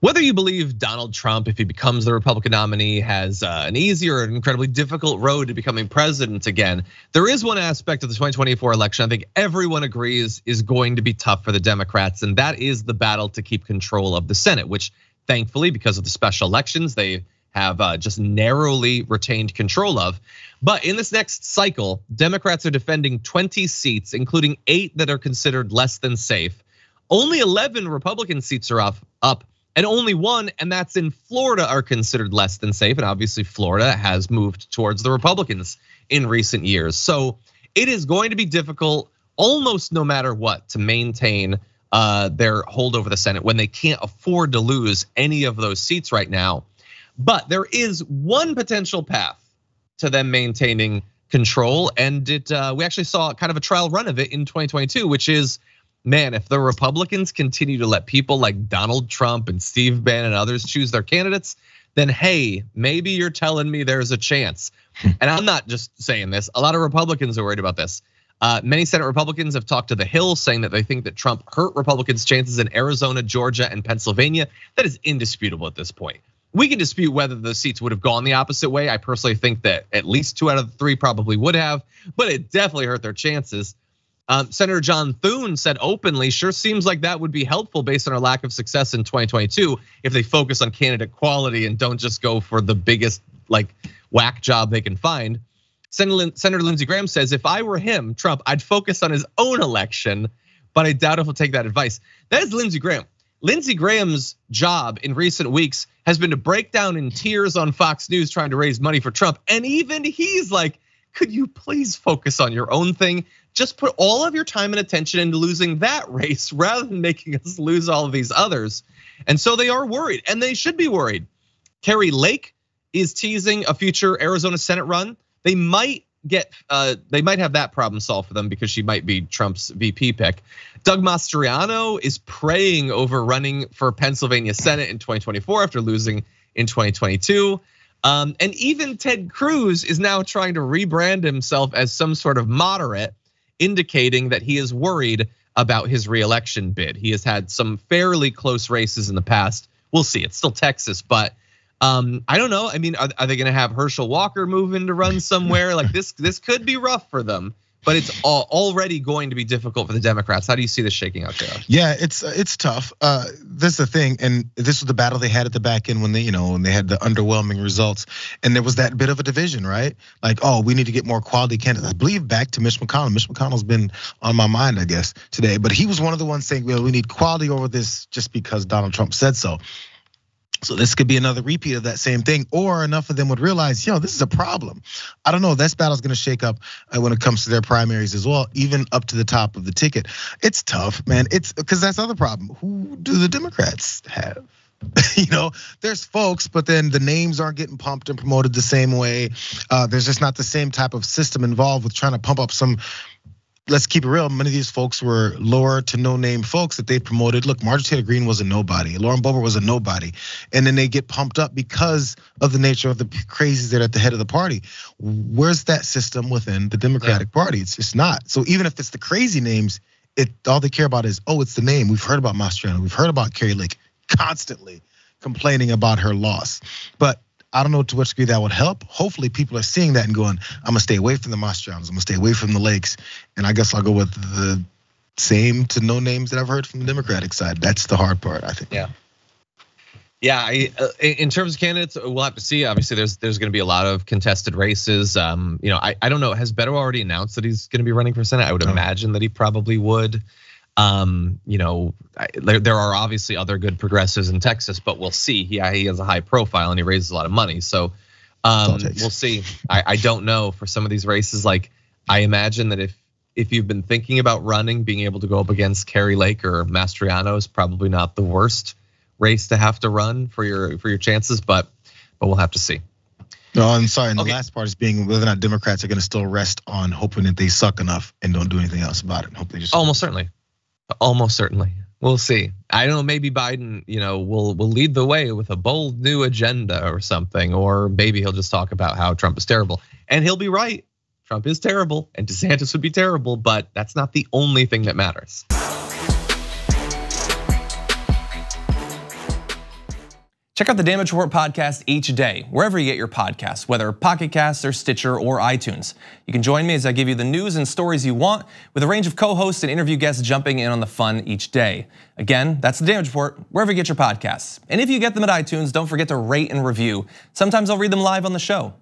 Whether you believe Donald Trump, if he becomes the Republican nominee, has an easy or an incredibly difficult road to becoming president again, there is one aspect of the 2024 election I think everyone agrees is going to be tough for the Democrats, and that is the battle to keep control of the Senate, which thankfully, because of the special elections, they have just narrowly retained control of. But in this next cycle, Democrats are defending 20 seats, including 8 that are considered less than safe. Only 11 Republican seats are up. And only 1, and that's in Florida, are considered less than safe. And obviously Florida has moved towards the Republicans in recent years. So it is going to be difficult almost no matter what to maintain their hold over the Senate when they can't afford to lose any of those seats right now. But there is one potential path to them maintaining control. And we actually saw kind of a trial run of it in 2022, which is, man, if the Republicans continue to let people like Donald Trump and Steve Bannon and others choose their candidates, then hey, maybe you're telling me there's a chance. And I'm not just saying this, a lot of Republicans are worried about this. Many Senate Republicans have talked to the Hill saying that they think that Trump hurt Republicans' chances in Arizona, Georgia, and Pennsylvania. That is indisputable at this point. We can dispute whether the seats would have gone the opposite way. I personally think that at least 2 out of the 3 probably would have, but it definitely hurt their chances. Senator John Thune said openly, sure seems like that would be helpful based on our lack of success in 2022 if they focus on candidate quality and don't just go for the biggest whack job they can find. Senator Lindsey Graham says, if I were him, Trump, I'd focus on his own election, but I doubt if he'll take that advice. That is Lindsey Graham. Lindsey Graham's job in recent weeks has been to break down in tears on Fox News trying to raise money for Trump. And even he's like, could you please focus on your own thing? Just put all of your time and attention into losing that race rather than making us lose all of these others. And so they are worried, and they should be worried. Kari Lake is teasing a future Arizona Senate run. They might have that problem solved for them because she might be Trump's VP pick. Doug Mastriano is praying over running for Pennsylvania Senate in 2024 after losing in 2022. And even Ted Cruz is now trying to rebrand himself as some sort of moderate, indicating that he is worried about his reelection bid. He has had some fairly close races in the past. We'll see. It's still Texas, but I don't know. I mean, are they going to have Herschel Walker move in to run somewhere? Like this could be rough for them, but it's already going to be difficult for the Democrats. How do you see this shaking out, Jayar? Yeah, it's tough. This is the thing, and this was the battle they had at the back end when they had the underwhelming results, and there was that bit of a division, right? Like, oh, we need to get more quality candidates. I believe back to Mitch McConnell. Mitch McConnell's been on my mind, I guess, today, but he was one of the ones saying, well, we need quality over this just because Donald Trump said so. So this could be another repeat of that same thing, or enough of them would realize, this is a problem. I don't know, this battle's gonna shake up when it comes to their primaries as well, even up to the top of the ticket. It's tough, man. It's because that's the other problem. Who do the Democrats have? There's folks, but then the names aren't getting pumped and promoted the same way. There's just not the same type of system involved with trying to pump up some. Let's keep it real. Many of these folks were lower to no name folks that they promoted. Look, Marjorie Taylor Greene was a nobody. Lauren Boebert was a nobody. And then they get pumped up because of the nature of the crazies that are at the head of the party. Where's that system within the Democratic Party? It's just not. So even if it's the crazy names, all they care about is, it's the name. We've heard about Mastriano. We've heard about Kari Lake constantly complaining about her loss. But I don't know to what degree that would help. Hopefully people are seeing that and going, I'm gonna stay away from the Mastrianos, I'm gonna stay away from the Lakes. And I guess I'll go with the same to no names that I've heard from the Democratic side. That's the hard part, I think. Yeah, in terms of candidates, we'll have to see. Obviously, there's going to be a lot of contested races. I don't know. Has Beto already announced that he's going to be running for Senate? I would imagine that he probably would. There are obviously other good progressives in Texas, but we'll see. He has a high profile and he raises a lot of money. So we'll see. I don't know for some of these races. Like I imagine that if you've been thinking about running, being able to go up against Kari Lake or Mastriano is probably not the worst race to have to run for your chances, but we'll have to see. No, I'm sorry. And the last part is being whether or not Democrats are going to still rest on hoping that they suck enough and don't do anything else about it. Hope they just almost certainly. We'll see. I don't know. Maybe Biden, will lead the way with a bold new agenda or something, or maybe he'll just talk about how Trump is terrible, and he'll be right. Trump is terrible, and DeSantis would be terrible, but that's not the only thing that matters. Check out the Damage Report podcast each day, wherever you get your podcasts, whether Pocket Casts or Stitcher or iTunes. You can join me as I give you the news and stories you want, with a range of co-hosts and interview guests jumping in on the fun each day. Again, that's the Damage Report, wherever you get your podcasts. And if you get them at iTunes, don't forget to rate and review. Sometimes I'll read them live on the show.